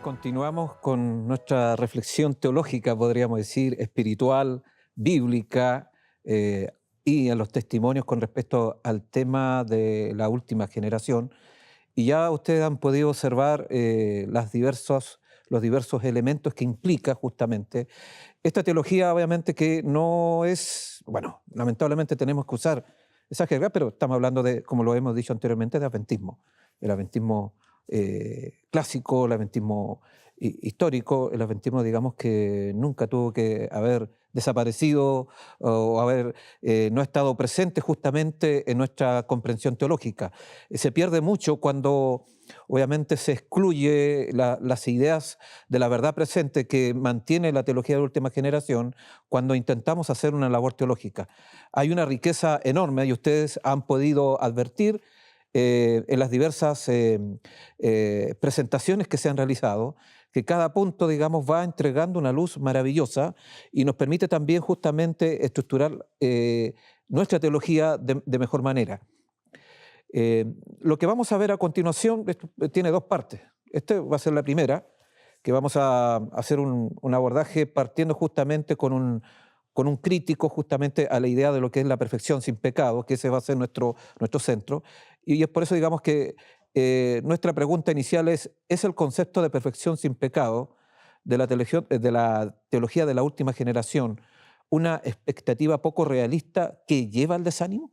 Continuamos con nuestra reflexión teológica, podríamos decir, espiritual, bíblica, y en los testimonios con respecto al tema de la última generación. Y ya ustedes han podido observar los diversos elementos que implica justamente esta teología, obviamente que no es, bueno, lamentablemente tenemos que usar esa jerga, pero estamos hablando de, como lo hemos dicho anteriormente, de adventismo. El adventismo clásico, el adventismo histórico, el adventismo, digamos, que nunca tuvo que haber desaparecido o haber no estado presente justamente en nuestra comprensión teológica. Se pierde mucho cuando obviamente se excluye las ideas de la verdad presente que mantiene la teología de última generación cuando intentamos hacer una labor teológica. Hay una riqueza enorme y ustedes han podido advertir en las diversas presentaciones que se han realizado, que cada punto, digamos, va entregando una luz maravillosa y nos permite también justamente estructurar nuestra teología de mejor manera. Lo que vamos a ver a continuación tiene dos partes. Esta va a ser la primera, que vamos a hacer un abordaje partiendo justamente con un crítico justamente a la idea de lo que es la perfección sin pecado, que ese va a ser nuestro centro. Y es por eso, digamos, que nuestra pregunta inicial ¿es el concepto de perfección sin pecado de la teología de la última generación una expectativa poco realista que lleva al desánimo?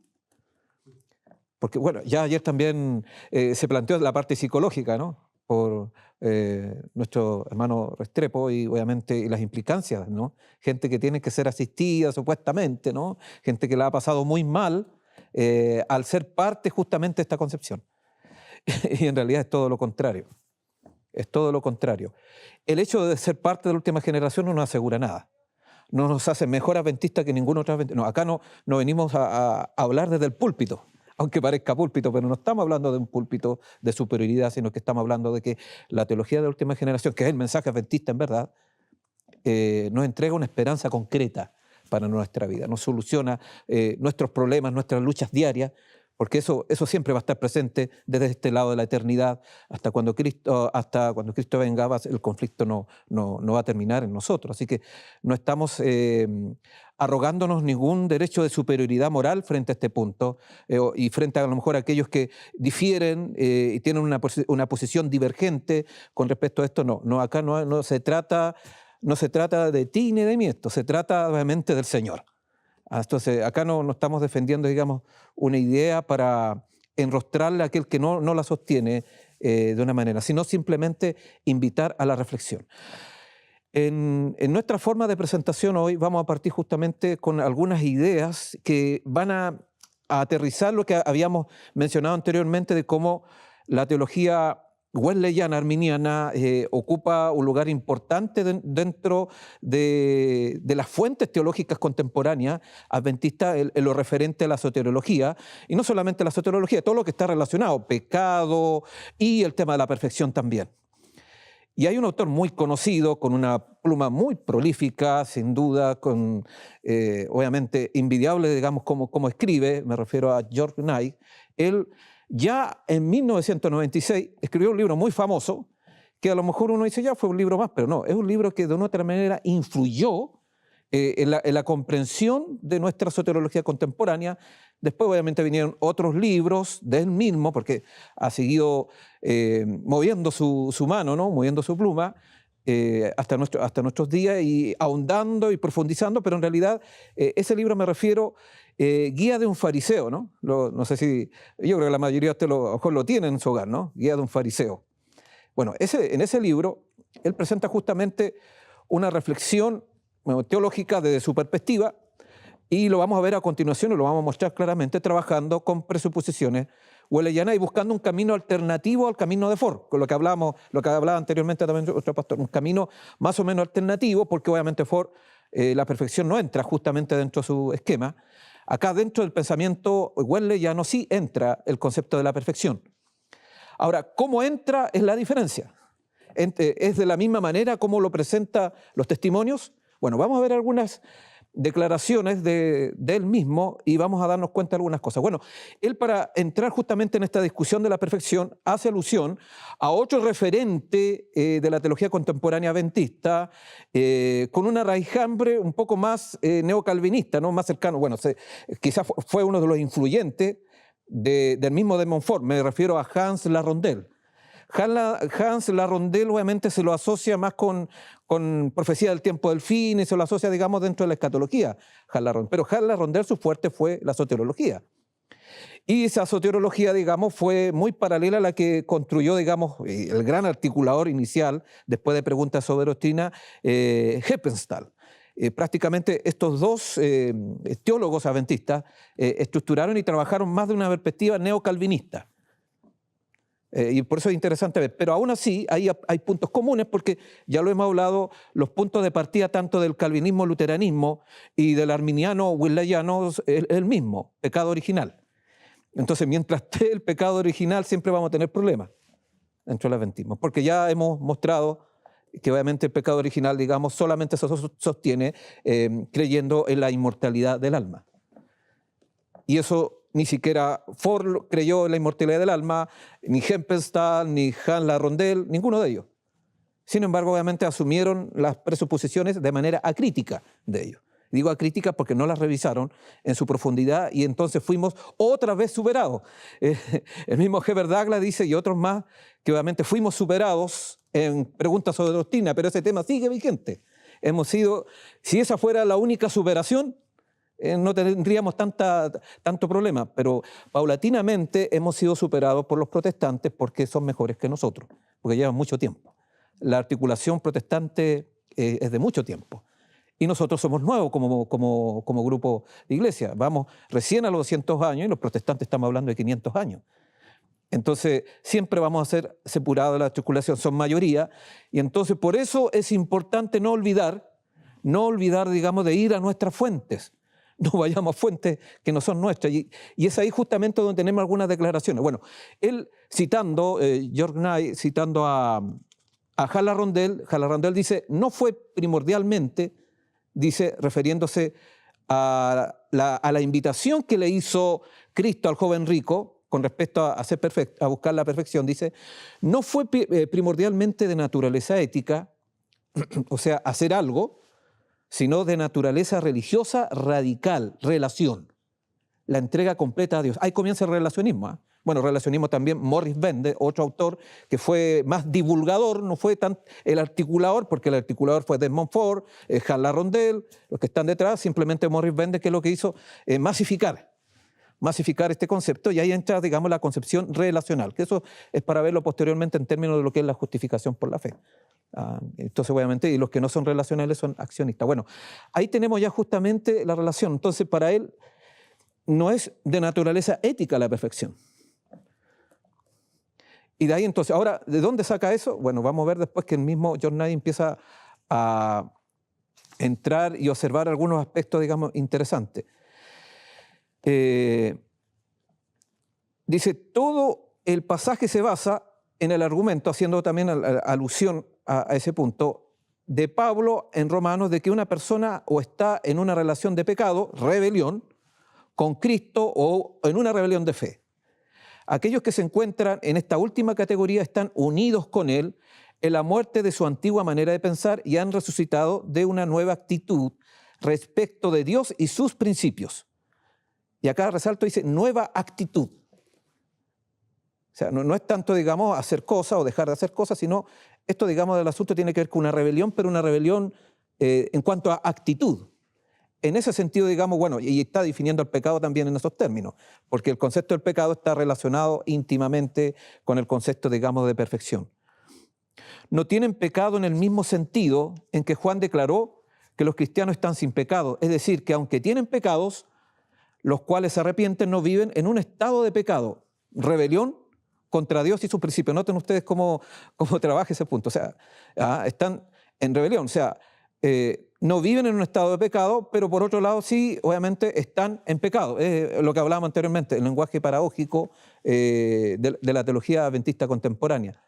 Porque, bueno, ya ayer también se planteó la parte psicológica, ¿no? Por nuestro hermano Restrepo y obviamente y las implicancias, ¿no? Gente que tiene que ser asistida supuestamente, ¿no? Gente que la ha pasado muy mal al ser parte justamente de esta concepción. Y en realidad es todo lo contrario. Es todo lo contrario. El hecho de ser parte de la última generación no nos asegura nada. No nos hace mejor adventistas que ningún otro adventista. No, acá no venimos a hablar desde el púlpito, aunque parezca púlpito, pero no estamos hablando de un púlpito de superioridad, sino que estamos hablando de que la teología de la última generación, que es el mensaje adventista en verdad, nos entrega una esperanza concreta para nuestra vida, nos soluciona nuestros problemas, nuestras luchas diarias, porque eso siempre va a estar presente desde este lado de la eternidad hasta cuando Cristo venga, el conflicto no va a terminar en nosotros. Así que no estamos arrogándonos ningún derecho de superioridad moral frente a este punto y frente a lo mejor a aquellos que difieren y tienen una posición divergente con respecto a esto. Acá no se trata de ti ni de mí, esto se trata obviamente del Señor. Entonces, acá no estamos defendiendo, digamos, una idea para enrostrarle a aquel que no la sostiene de una manera, sino simplemente invitar a la reflexión. En nuestra forma de presentación hoy vamos a partir justamente con algunas ideas que van a aterrizar lo que habíamos mencionado anteriormente de cómo la teología wesleyana, arminiana, ocupa un lugar importante dentro de las fuentes teológicas contemporáneas adventistas en lo referente a la soteriología, y no solamente la soteriología, todo lo que está relacionado, pecado y el tema de la perfección también. Y hay un autor muy conocido, con una pluma muy prolífica, sin duda, con obviamente envidiable, digamos, como escribe, me refiero a George Knight. Él ya en 1996 escribió un libro muy famoso, que a lo mejor uno dice, ya fue un libro más, pero no, es un libro que de una otra manera influyó en la comprensión de nuestra soteriología contemporánea. Después obviamente vinieron otros libros de él mismo, porque ha seguido moviendo su mano, ¿no? Moviendo su pluma, hasta nuestros días y ahondando y profundizando, pero en realidad ese libro me refiero Guía de un fariseo, ¿no? No sé si, yo creo que la mayoría de ustedes a lo mejor lo tienen en su hogar, ¿no? Guía de un fariseo. Bueno, en ese libro él presenta justamente una reflexión teológica desde su perspectiva, y lo vamos a ver a continuación y lo vamos a mostrar claramente trabajando con presuposiciones wesleyanas y buscando un camino alternativo al camino de Ford, con lo que hablaba anteriormente también otro pastor, un camino más o menos alternativo, porque obviamente Ford, la perfección no entra justamente dentro de su esquema. Acá dentro del pensamiento wesleyano sí entra el concepto de la perfección. Ahora, ¿cómo entra? Es la diferencia. ¿Es de la misma manera como lo presenta los testimonios? Bueno, vamos a ver algunas declaraciones de él mismo y vamos a darnos cuenta de algunas cosas. Bueno, él, para entrar justamente en esta discusión de la perfección, hace alusión a otro referente de la teología contemporánea adventista, con una raíjambre un poco más neocalvinista, ¿no? Más cercano. Bueno, quizás fue uno de los influyentes del mismo de Montfort. Me refiero a Hans Larrondel. Hans Larrondel obviamente se lo asocia más con profecía del tiempo del fin y se lo asocia, digamos, dentro de la escatología. Pero Hans Larrondel, su fuerte fue la soteriología. Y esa soteriología, digamos, fue muy paralela a la que construyó, digamos, el gran articulador inicial, después de Preguntas sobre Doctrina, Heppenstall. Prácticamente estos dos teólogos adventistas estructuraron y trabajaron más de una perspectiva neocalvinista. Y por eso es interesante ver. Pero aún así hay puntos comunes porque ya lo hemos hablado, los puntos de partida tanto del calvinismo, luteranismo y del arminiano, wesleyano es el mismo, pecado original. Entonces, mientras esté el pecado original, siempre vamos a tener problemas dentro del adventismo. Porque ya hemos mostrado que obviamente el pecado original, digamos, solamente se sostiene creyendo en la inmortalidad del alma. Y eso ni siquiera Ford creyó en la inmortalidad del alma, ni Heppenstall, ni Hans Larrondel, ninguno de ellos. Sin embargo, obviamente asumieron las presuposiciones de manera acrítica de ellos. Digo acrítica porque no las revisaron en su profundidad y entonces fuimos otra vez superados. El mismo Herbert Douglas dice, y otros más, que obviamente fuimos superados en Preguntas sobre Doctrina, pero ese tema sigue vigente. Hemos sido, si esa fuera la única superación, no tendríamos tanto problema, pero paulatinamente hemos sido superados por los protestantes porque son mejores que nosotros, porque llevan mucho tiempo. La articulación protestante es de mucho tiempo y nosotros somos nuevos como grupo de iglesia. Vamos recién a los 200 años y los protestantes estamos hablando de 500 años. Entonces siempre vamos a ser separados de la articulación, son mayoría, y entonces por eso es importante no olvidar, digamos, de ir a nuestras fuentes. No vayamos a fuentes que no son nuestras. Y es ahí justamente donde tenemos algunas declaraciones. Bueno, él citando, George Knight, citando a Hans Larrondel dice, no fue primordialmente, dice, refiriéndose a la invitación que le hizo Cristo al joven rico con respecto a buscar la perfección, dice, no fue primordialmente de naturaleza ética, o sea, hacer algo, sino de naturaleza religiosa radical, relación, la entrega completa a Dios. Ahí comienza el relacionismo. ¿Eh? Bueno, relacionismo también, Morris Bende, otro autor que fue más divulgador, no fue tan el articulador, porque el articulador fue Desmond Ford, Hans Larrondel, los que están detrás, simplemente Morris Bende, que es lo que hizo masificar este concepto, y ahí entra, digamos, la concepción relacional, que eso es para verlo posteriormente en términos de lo que es la justificación por la fe. Entonces, obviamente, y los que no son relacionales son accionistas. Bueno, ahí tenemos ya justamente la relación. Entonces, para él no es de naturaleza ética la perfección. Y de ahí entonces, ahora, ¿de dónde saca eso? Bueno, vamos a ver después que el mismo John Knight empieza a entrar y observar algunos aspectos, digamos, interesantes. Dice, todo el pasaje se basa en el argumento, haciendo también alusión a ese punto, de Pablo en Romanos, de que una persona o está en una relación de pecado, rebelión, con Cristo o en una rebelión de fe. Aquellos que se encuentran en esta última categoría están unidos con Él en la muerte de su antigua manera de pensar y han resucitado de una nueva actitud respecto de Dios y sus principios. Y acá resalto, dice, nueva actitud. O sea, no es tanto, digamos, hacer cosas o dejar de hacer cosas, sino esto, digamos, del asunto tiene que ver con una rebelión, pero una rebelión en cuanto a actitud. En ese sentido, digamos, bueno, y está definiendo el pecado también en esos términos, porque el concepto del pecado está relacionado íntimamente con el concepto, digamos, de perfección. No tienen pecado en el mismo sentido en que Juan declaró que los cristianos están sin pecado. Es decir, que aunque tienen pecados, los cuales se arrepienten, no viven en un estado de pecado, rebelión contra Dios y sus principios. Noten ustedes cómo trabaja ese punto. O sea, están en rebelión, o sea, no viven en un estado de pecado, pero por otro lado sí, obviamente, están en pecado. Lo que hablábamos anteriormente, el lenguaje paradójico de la teología adventista contemporánea.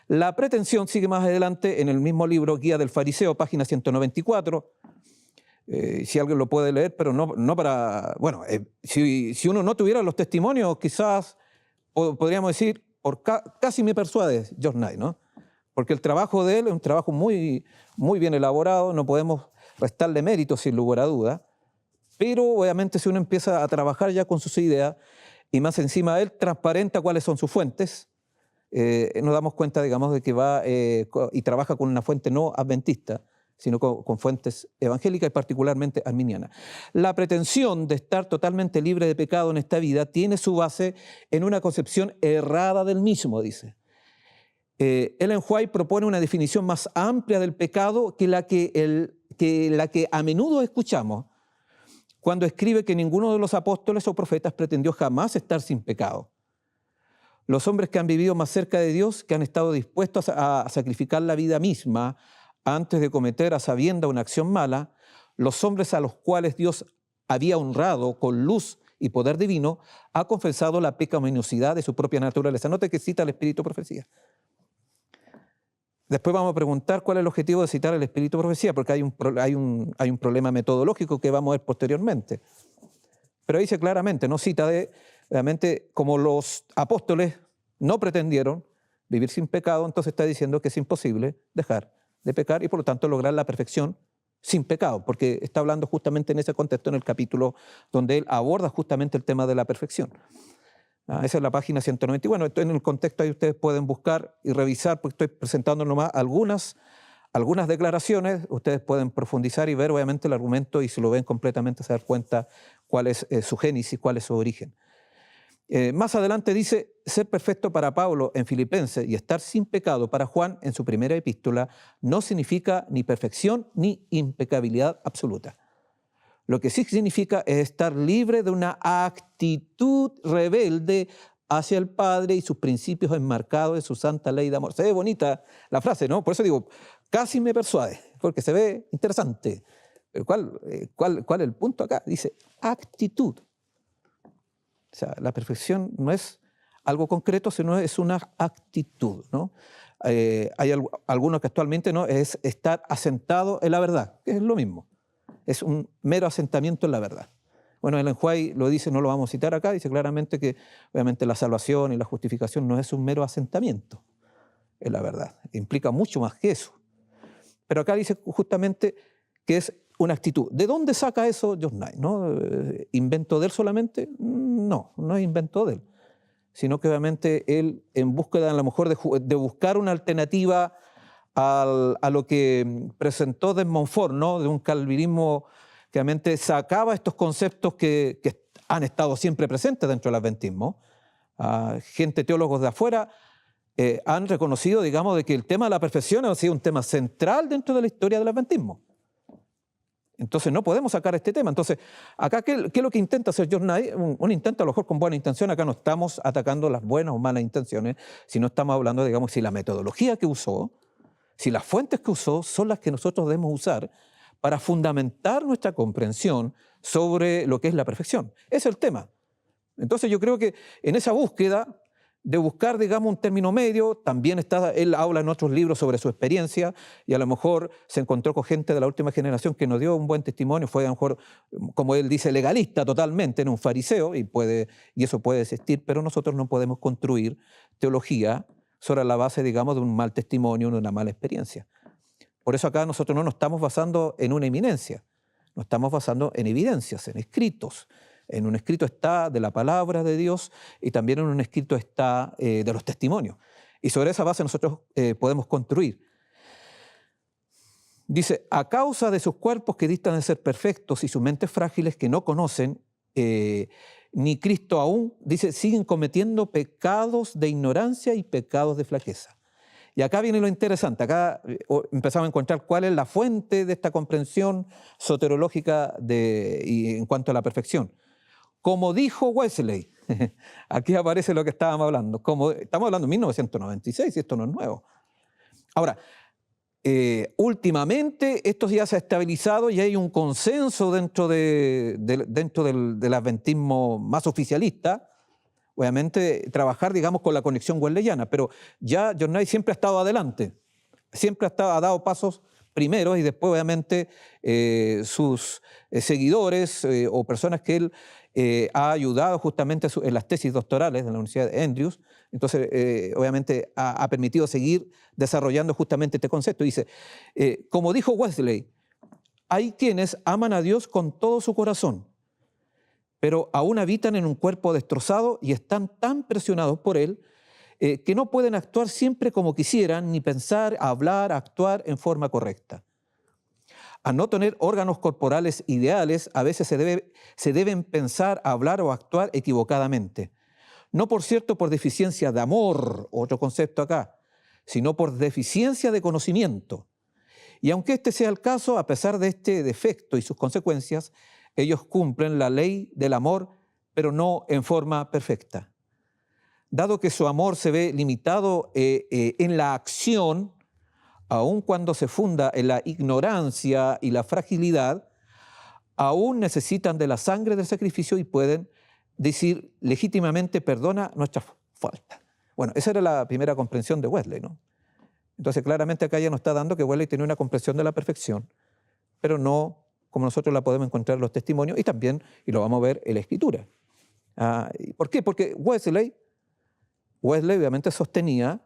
La pretensión sigue más adelante en el mismo libro, Guía del Fariseo, página 194, Si alguien lo puede leer, pero no para... Bueno, si uno no tuviera los testimonios, quizás podríamos decir, casi me persuade George Knight, ¿no? Porque el trabajo de él es un trabajo muy, muy bien elaborado, no podemos restarle mérito sin lugar a duda, pero obviamente si uno empieza a trabajar ya con sus ideas y más encima él transparenta cuáles son sus fuentes, nos damos cuenta, digamos, de que va y trabaja con una fuente no adventista, sino con fuentes evangélicas y particularmente arminianas. La pretensión de estar totalmente libre de pecado en esta vida tiene su base en una concepción errada del mismo, dice. Ellen White propone una definición más amplia del pecado que la que a menudo escuchamos cuando escribe que ninguno de los apóstoles o profetas pretendió jamás estar sin pecado. Los hombres que han vivido más cerca de Dios, que han estado dispuestos a sacrificar la vida misma antes de cometer a sabienda una acción mala, los hombres a los cuales Dios había honrado con luz y poder divino, ha confesado la pecaminosidad de su propia naturaleza. Note que cita el Espíritu Profecía. Después vamos a preguntar cuál es el objetivo de citar el Espíritu Profecía, porque hay un problema metodológico que vamos a ver posteriormente. Pero dice claramente, no cita realmente como los apóstoles no pretendieron vivir sin pecado, entonces está diciendo que es imposible dejar de pecar y por lo tanto lograr la perfección sin pecado, porque está hablando justamente en ese contexto en el capítulo donde él aborda justamente el tema de la perfección. Esa es la página 190. Y bueno, en el contexto ahí ustedes pueden buscar y revisar, porque estoy presentando nomás algunas declaraciones. Ustedes pueden profundizar y ver obviamente el argumento y si lo ven completamente se dan cuenta cuál es su génesis, cuál es su origen. Más adelante dice, ser perfecto para Pablo en Filipenses y estar sin pecado para Juan en su primera epístola no significa ni perfección ni impecabilidad absoluta. Lo que sí significa es estar libre de una actitud rebelde hacia el Padre y sus principios enmarcados en su santa ley de amor. Se ve bonita la frase, ¿no? Por eso digo, casi me persuade, porque se ve interesante. ¿Cuál es el punto acá? Dice, actitud. O sea, la perfección no es algo concreto, sino es una actitud, ¿no? Hay algunos que actualmente no es estar asentado en la verdad, que es lo mismo. Es un mero asentamiento en la verdad. Bueno, Ellen White lo dice, no lo vamos a citar acá, dice claramente que obviamente la salvación y la justificación no es un mero asentamiento en la verdad, implica mucho más que eso. Pero acá dice justamente que es una actitud. ¿De dónde saca eso George Knight? ¿No? ¿Invento de él solamente? No, no es invento de él, sino que obviamente él en búsqueda a lo mejor de buscar una alternativa a lo que presentó de Montfort, ¿no? De un calvinismo que obviamente sacaba estos conceptos que han estado siempre presentes dentro del adventismo. Gente, teólogos de afuera, han reconocido, digamos, de que el tema de la perfección ha sido un tema central dentro de la historia del adventismo. Entonces no podemos sacar este tema. Entonces, acá, ¿qué es lo que intenta hacer George Knight? Un intento a lo mejor con buena intención. Acá no estamos atacando las buenas o malas intenciones, sino estamos hablando, digamos, si la metodología que usó, si las fuentes que usó son las que nosotros debemos usar para fundamentar nuestra comprensión sobre lo que es la perfección. Ese es el tema. Entonces yo creo que en esa búsqueda de buscar, digamos, un término medio, también él habla en otros libros sobre su experiencia y a lo mejor se encontró con gente de la última generación que nos dio un buen testimonio, fue a lo mejor, como él dice, legalista totalmente, en un fariseo, y eso puede existir, pero nosotros no podemos construir teología sobre la base, digamos, de un mal testimonio, de una mala experiencia. Por eso acá nosotros no nos estamos basando en una eminencia, nos estamos basando en evidencias, en escritos. En un escrito está de la palabra de Dios y también en un escrito está de los testimonios. Y sobre esa base nosotros podemos construir. Dice, a causa de sus cuerpos que distan de ser perfectos y sus mentes frágiles que no conocen, ni Cristo aún, dice, siguen cometiendo pecados de ignorancia y pecados de flaqueza. Y acá viene lo interesante, acá empezamos a encontrar cuál es la fuente de esta comprensión soterológica y en cuanto a la perfección. Como dijo Wesley, aquí aparece lo que estábamos hablando, estamos hablando de 1996 y esto no es nuevo. Ahora, últimamente esto ya se ha estabilizado y hay un consenso dentro del adventismo más oficialista, obviamente trabajar, digamos, con la conexión wesleyana, pero ya John Knight siempre ha estado adelante, siempre ha dado pasos primeros y después obviamente sus seguidores o personas que él ha ayudado justamente en las tesis doctorales de la Universidad de Andrews. Entonces, obviamente ha permitido seguir desarrollando justamente este concepto. Dice, como dijo Wesley, hay quienes aman a Dios con todo su corazón, pero aún habitan en un cuerpo destrozado y están tan presionados por él que no pueden actuar siempre como quisieran, ni pensar, hablar, actuar en forma correcta. Al no tener órganos corporales ideales, a veces se deben pensar, hablar o actuar equivocadamente. No, por cierto, por deficiencia de amor, otro concepto acá, sino por deficiencia de conocimiento. Y aunque este sea el caso, a pesar de este defecto y sus consecuencias, ellos cumplen la ley del amor, pero no en forma perfecta. Dado que su amor se ve limitado en la acción, aun cuando se funda en la ignorancia y la fragilidad, aún necesitan de la sangre del sacrificio y pueden decir legítimamente, perdona nuestras faltas. Bueno, esa era la primera comprensión de Wesley, ¿no? Entonces, claramente acá ya nos está dando que Wesley tiene una comprensión de la perfección, pero no como nosotros la podemos encontrar en los testimonios y también, y lo vamos a ver, en la Escritura. ¿Por qué? Porque Wesley obviamente sostenía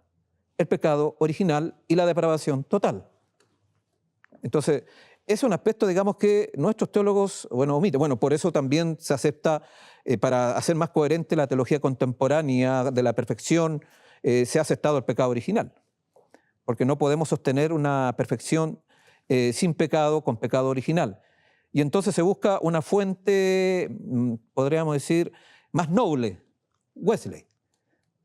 el pecado original y la depravación total. Entonces, es un aspecto, digamos, que nuestros teólogos, omiten. Bueno, por eso también se acepta, para hacer más coherente la teología contemporánea de la perfección, se ha aceptado el pecado original. Porque no podemos sostener una perfección sin pecado, con pecado original. Y entonces se busca una fuente, podríamos decir, más noble, Wesley.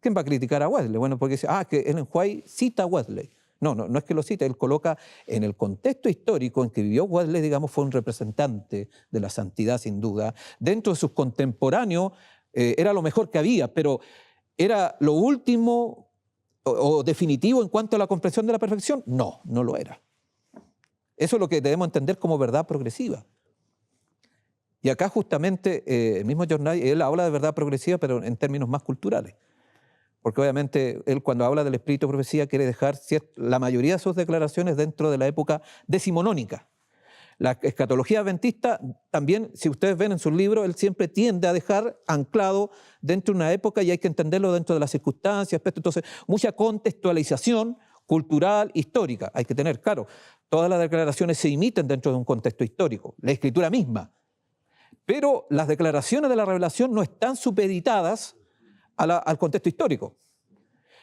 ¿Quién va a criticar a Wesley? Bueno, porque dice, que Ellen White cita a Wesley. No es que lo cita, él coloca en el contexto histórico en que vivió Wesley, digamos, fue un representante de la santidad sin duda. Dentro de sus contemporáneos era lo mejor que había, pero ¿era lo último o definitivo en cuanto a la comprensión de la perfección? No lo era. Eso es lo que debemos entender como verdad progresiva. Y acá justamente el mismo Jornay, él habla de verdad progresiva, pero en términos más culturales. Porque obviamente él cuando habla del espíritu de profecía quiere dejar la mayoría de sus declaraciones dentro de la época decimonónica. La escatología adventista también, si ustedes ven en sus libros, él siempre tiende a dejar anclado dentro de una época y hay que entenderlo dentro de las circunstancias, entonces mucha contextualización cultural, histórica. Hay que tener claro, todas las declaraciones se imiten dentro de un contexto histórico, la escritura misma. Pero las declaraciones de la revelación no están supeditadas al contexto histórico.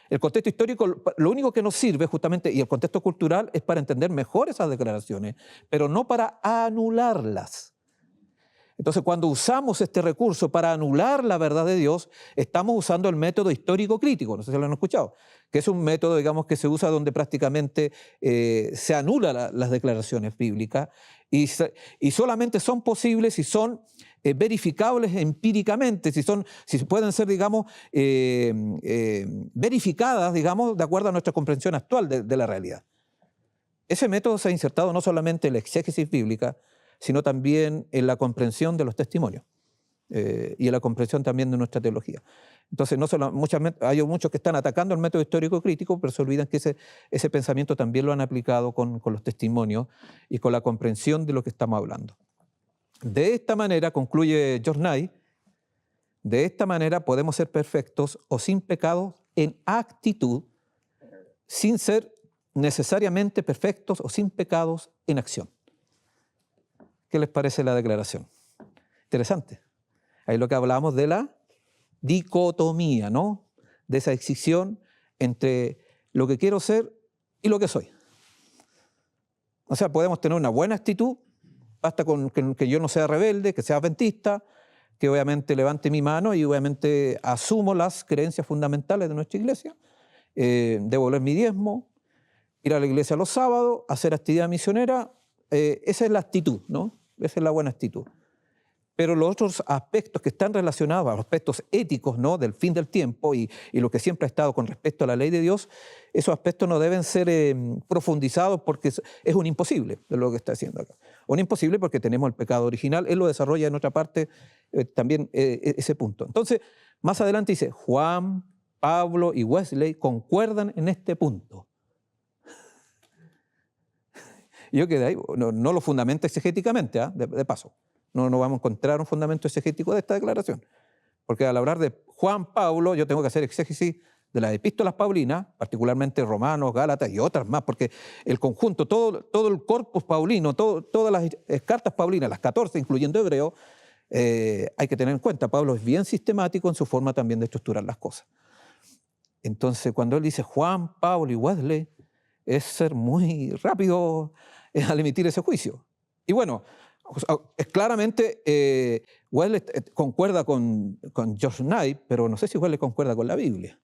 El contexto histórico, lo único que nos sirve justamente, y el contexto cultural, es para entender mejor esas declaraciones, pero no para anularlas. Entonces, cuando usamos este recurso para anular la verdad de Dios, estamos usando el método histórico crítico, no sé si lo han escuchado, que es un método, digamos, que se usa donde prácticamente se anula las declaraciones bíblicas y solamente son posibles si son verificables empíricamente, si pueden ser, digamos, verificadas, digamos, de acuerdo a nuestra comprensión actual de la realidad. Ese método se ha insertado no solamente en la exégesis bíblica, sino también en la comprensión de los testimonios y en la comprensión también de nuestra teología. Entonces, hay muchos que están atacando el método histórico crítico, pero se olvidan que ese pensamiento también lo han aplicado con los testimonios y con la comprensión de lo que estamos hablando. De esta manera, concluye Jornay, de esta manera podemos ser perfectos o sin pecado en actitud, sin ser necesariamente perfectos o sin pecados en acción. ¿Qué les parece la declaración? Interesante. Ahí es lo que hablábamos de la dicotomía, ¿no? De esa escisión entre lo que quiero ser y lo que soy. O sea, podemos tener una buena actitud, basta con que yo no sea rebelde, que sea adventista, que obviamente levante mi mano y obviamente asumo las creencias fundamentales de nuestra iglesia, devolver mi diezmo, ir a la iglesia los sábados, hacer actividad misionera. Esa es la actitud, ¿no? Esa es la buena actitud. Pero los otros aspectos que están relacionados a los aspectos éticos, ¿no? Del fin del tiempo y lo que siempre ha estado con respecto a la ley de Dios, esos aspectos no deben ser profundizados porque es un imposible de lo que está haciendo acá. Un imposible porque tenemos el pecado original. Él lo desarrolla en otra parte también ese punto. Entonces, más adelante dice, Juan, Pablo y Wesley concuerdan en este punto. Yo quedé ahí, no lo fundamenta exegéticamente, de paso. No vamos a encontrar un fundamento exegético de esta declaración. Porque al hablar de Juan Pablo, yo tengo que hacer exégesis de las epístolas paulinas, particularmente Romanos, Gálatas y otras más, porque el conjunto, todo el corpus paulino, todas las cartas paulinas, las 14, incluyendo Hebreo, hay que tener en cuenta, Pablo es bien sistemático en su forma también de estructurar las cosas. Entonces, cuando él dice Juan, Pablo y Wesley, es ser muy rápido al emitir ese juicio. Y bueno, claramente Wesley concuerda con George Knight, pero no sé si Wesley concuerda con la Biblia.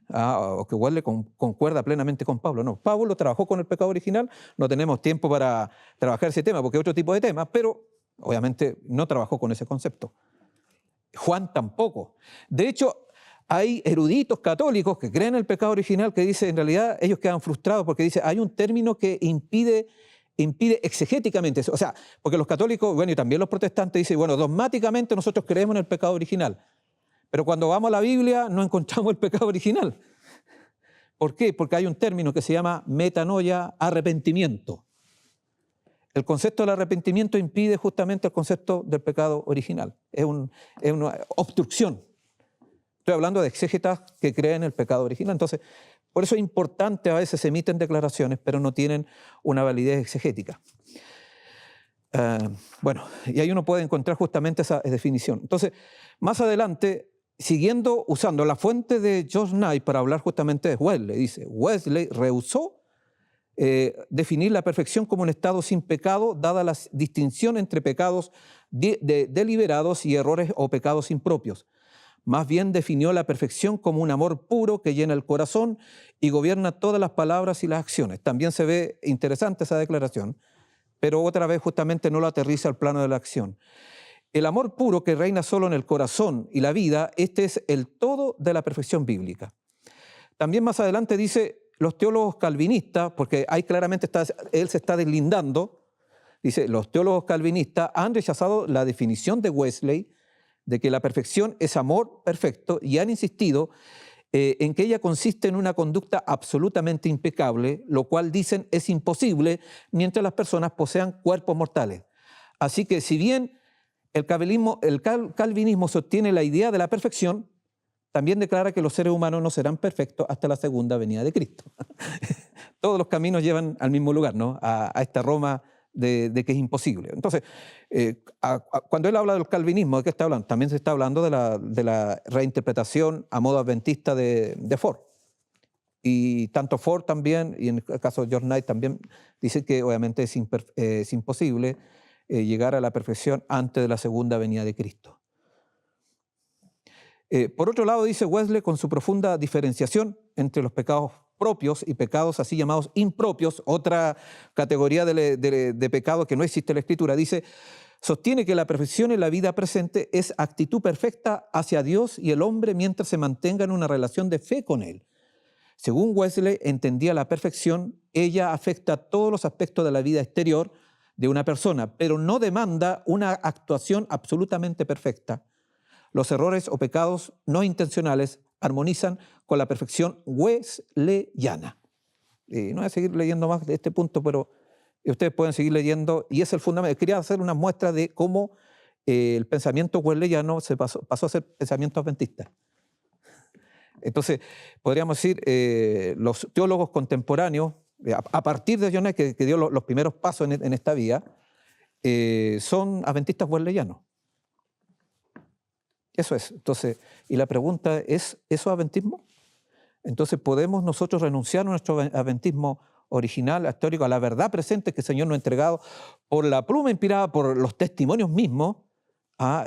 O que Wesley concuerda plenamente con Pablo. No, Pablo trabajó con el pecado original, no tenemos tiempo para trabajar ese tema porque es otro tipo de tema, pero obviamente no trabajó con ese concepto. Juan tampoco. De hecho, hay eruditos católicos que creen en el pecado original que dicen, en realidad ellos quedan frustrados porque dice, hay un término que impide exegéticamente eso. O sea, porque los católicos, bueno, y también los protestantes dicen, bueno, dogmáticamente nosotros creemos en el pecado original, pero cuando vamos a la Biblia no encontramos el pecado original. ¿Por qué? Porque hay un término que se llama metanoia, arrepentimiento. El concepto del arrepentimiento impide justamente el concepto del pecado original. Es una obstrucción. Estoy hablando de exégetas que creen en el pecado original. Entonces, por eso es importante, a veces se emiten declaraciones, pero no tienen una validez exegética. Bueno, y ahí uno puede encontrar justamente esa definición. Entonces, más adelante, usando la fuente de George Knight para hablar justamente de Wesley, dice, Wesley rehusó definir la perfección como un estado sin pecado, dada la distinción entre pecados deliberados y errores o pecados impropios. Más bien definió la perfección como un amor puro que llena el corazón y gobierna todas las palabras y las acciones. También se ve interesante esa declaración, pero otra vez justamente no lo aterriza al plano de la acción. El amor puro que reina solo en el corazón y la vida, este es el todo de la perfección bíblica. También más adelante dice, los teólogos calvinistas, porque ahí claramente él se está deslindando, dice, los teólogos calvinistas han rechazado la definición de Wesley de que la perfección es amor perfecto y han insistido en que ella consiste en una conducta absolutamente impecable, lo cual dicen es imposible mientras las personas posean cuerpos mortales. Así que si bien el calvinismo sostiene la idea de la perfección, también declara que los seres humanos no serán perfectos hasta la segunda venida de Cristo. Todos los caminos llevan al mismo lugar, ¿no? A esta Roma de que es imposible. Entonces, cuando él habla del calvinismo, ¿de qué está hablando? También se está hablando de la reinterpretación a modo adventista de Ford. Y tanto Ford también, y en el caso de George Knight también, dice que obviamente es imposible llegar a la perfección antes de la segunda venida de Cristo. Por otro lado, dice Wesley, con su profunda diferenciación entre los pecados propios y pecados así llamados impropios, otra categoría de pecado que no existe en la Escritura, dice, sostiene que la perfección en la vida presente es actitud perfecta hacia Dios y el hombre mientras se mantenga en una relación de fe con Él. Según Wesley entendía la perfección, ella afecta todos los aspectos de la vida exterior de una persona, pero no demanda una actuación absolutamente perfecta. Los errores o pecados no intencionales armonizan con la perfección wesleyana. No voy a seguir leyendo más de este punto, pero ustedes pueden seguir leyendo, y es el fundamento. Quería hacer una muestra de cómo el pensamiento wesleyano pasó a ser pensamiento adventista. Entonces, podríamos decir, los teólogos contemporáneos, a partir de John Knight, que dio los primeros pasos en esta vía, son adventistas wesleyanos. Eso es. Entonces, y la pregunta es, ¿eso es adventismo? Entonces, ¿podemos nosotros renunciar a nuestro adventismo original, histórico, a la verdad presente que el Señor nos ha entregado por la pluma inspirada, por los testimonios mismos,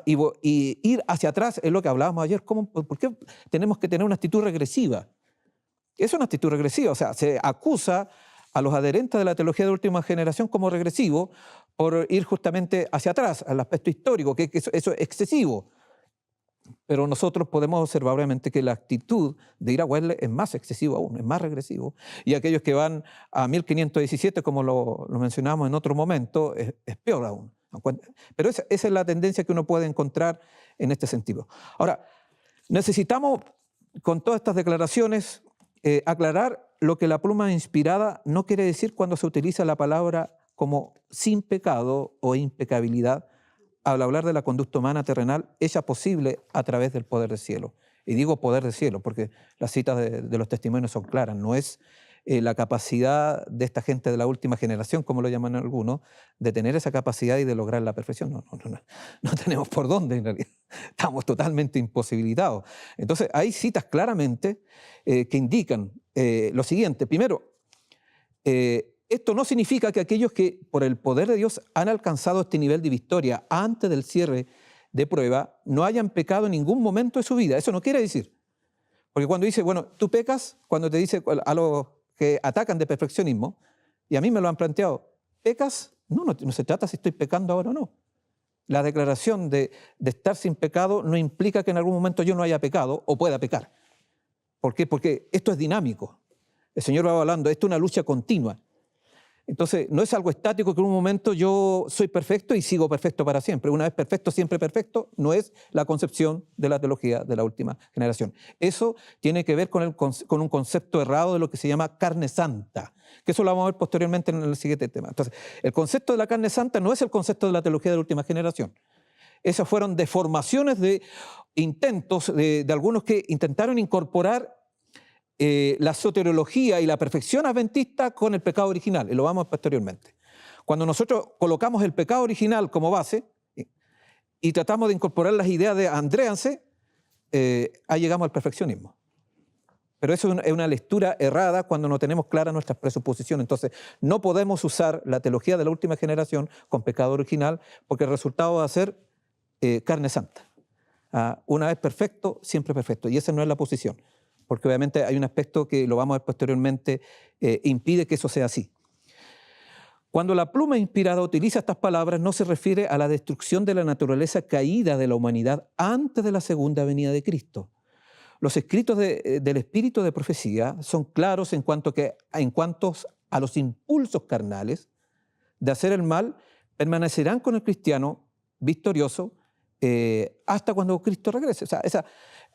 y ir hacia atrás? Es lo que hablábamos ayer. ¿Por qué tenemos que tener una actitud regresiva? Es una actitud regresiva. O sea, se acusa a los adherentes de la teología de última generación como regresivo por ir justamente hacia atrás, al aspecto histórico, que eso es excesivo. Pero nosotros podemos observar obviamente que la actitud de ir a Wesley es más excesiva aún, es más regresivo. Y aquellos que van a 1517, como lo mencionamos en otro momento, es peor aún. Pero esa es la tendencia que uno puede encontrar en este sentido. Ahora, necesitamos, con todas estas declaraciones, aclarar lo que la pluma inspirada no quiere decir cuando se utiliza la palabra como sin pecado o impecabilidad al hablar de la conducta humana terrenal hecha posible a través del poder del cielo. Y digo poder del cielo porque las citas de los testimonios son claras, no es la capacidad de esta gente de la última generación, como lo llaman algunos, de tener esa capacidad y de lograr la perfección. No tenemos por dónde en realidad, estamos totalmente imposibilitados. Entonces hay citas claramente que indican lo siguiente. Primero, esto no significa que aquellos que por el poder de Dios han alcanzado este nivel de victoria antes del cierre de prueba no hayan pecado en ningún momento de su vida. Eso no quiere decir. Porque cuando dice, bueno, tú pecas, cuando te dice a los que atacan de perfeccionismo, y a mí me lo han planteado, ¿pecas? No se trata si estoy pecando ahora o no. La declaración de estar sin pecado no implica que en algún momento yo no haya pecado o pueda pecar. ¿Por qué? Porque esto es dinámico. El Señor va hablando, esto es una lucha continua. Entonces, no es algo estático que en un momento yo soy perfecto y sigo perfecto para siempre. Una vez perfecto, siempre perfecto, no es la concepción de la teología de la última generación. Eso tiene que ver con un concepto errado de lo que se llama carne santa, que eso lo vamos a ver posteriormente en el siguiente tema. Entonces, el concepto de la carne santa no es el concepto de la teología de la última generación. Esas fueron deformaciones de intentos de algunos que intentaron incorporar la soteriología y la perfección adventista con el pecado original, y lo vamos a ver posteriormente. Cuando nosotros colocamos el pecado original como base y tratamos de incorporar las ideas de Andréanse, ahí llegamos al perfeccionismo. Pero eso es una lectura errada cuando no tenemos claras nuestras presuposiciones. Entonces, no podemos usar la teología de la última generación con pecado original porque el resultado va a ser carne santa. Una vez perfecto, siempre perfecto. Y esa no es la posición. Porque obviamente hay un aspecto que lo vamos a ver posteriormente, impide que eso sea así. Cuando la pluma inspirada utiliza estas palabras, no se refiere a la destrucción de la naturaleza caída de la humanidad antes de la segunda venida de Cristo. Los escritos del espíritu de profecía son claros en cuanto a los impulsos carnales de hacer el mal, permanecerán con el cristiano victorioso hasta cuando Cristo regrese. O sea, eso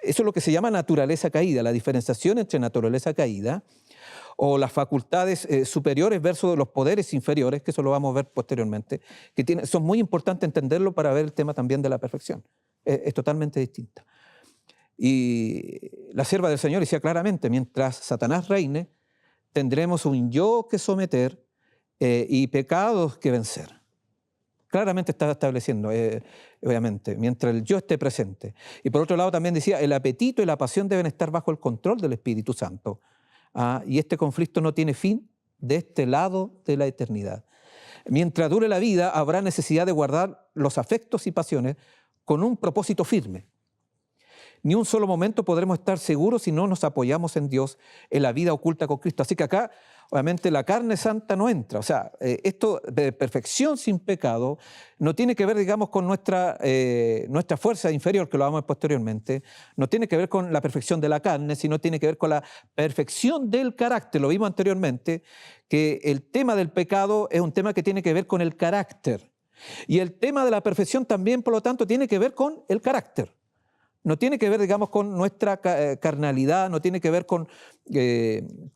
es lo que se llama naturaleza caída, la diferenciación entre naturaleza caída o las facultades superiores versus los poderes inferiores, que eso lo vamos a ver posteriormente, que son muy importantes entenderlo para ver el tema también de la perfección. Es totalmente distinta. Y la sierva del Señor decía claramente, mientras Satanás reine, tendremos un yo que someter y pecados que vencer. Claramente está estableciendo, obviamente, mientras el yo esté presente. Y por otro lado también decía, el apetito y la pasión deben estar bajo el control del Espíritu Santo. Y este conflicto no tiene fin de este lado de la eternidad. Mientras dure la vida, habrá necesidad de guardar los afectos y pasiones con un propósito firme. Ni un solo momento podremos estar seguros si no nos apoyamos en Dios, en la vida oculta con Cristo. Así que acá, obviamente, la carne santa no entra. O sea, esto de perfección sin pecado no tiene que ver, digamos, con nuestra fuerza inferior, que lo vamos a ver posteriormente. No tiene que ver con la perfección de la carne, sino tiene que ver con la perfección del carácter. Lo vimos anteriormente, que el tema del pecado es un tema que tiene que ver con el carácter. Y el tema de la perfección también, por lo tanto, tiene que ver con el carácter. No tiene que ver, digamos, con nuestra carnalidad, no tiene que ver con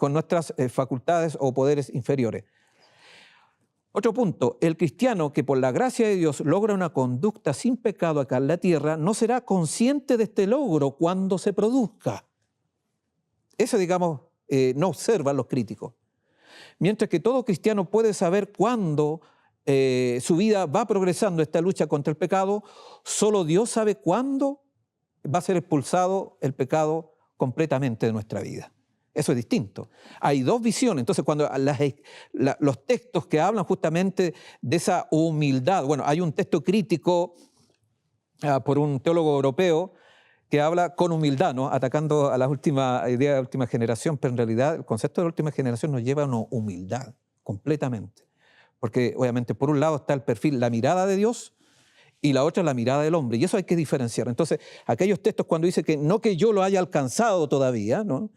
nuestras facultades o poderes inferiores. Otro punto, el cristiano que por la gracia de Dios logra una conducta sin pecado acá en la tierra, no será consciente de este logro cuando se produzca. Eso, digamos, no observan los críticos. Mientras que todo cristiano puede saber cuándo su vida va progresando esta lucha contra el pecado, solo Dios sabe cuándo va a ser expulsado el pecado completamente de nuestra vida. Eso es distinto. Hay dos visiones. Entonces, cuando los textos que hablan justamente de esa humildad, bueno, hay un texto crítico por un teólogo europeo que habla con humildad, ¿no? Atacando a la última idea de la última generación, pero en realidad el concepto de la última generación nos lleva a una humildad completamente. Porque obviamente por un lado está el perfil, la mirada de Dios, y la otra es la mirada del hombre, y eso hay que diferenciar. Entonces, aquellos textos cuando dice que no que yo lo haya alcanzado todavía, ¿no?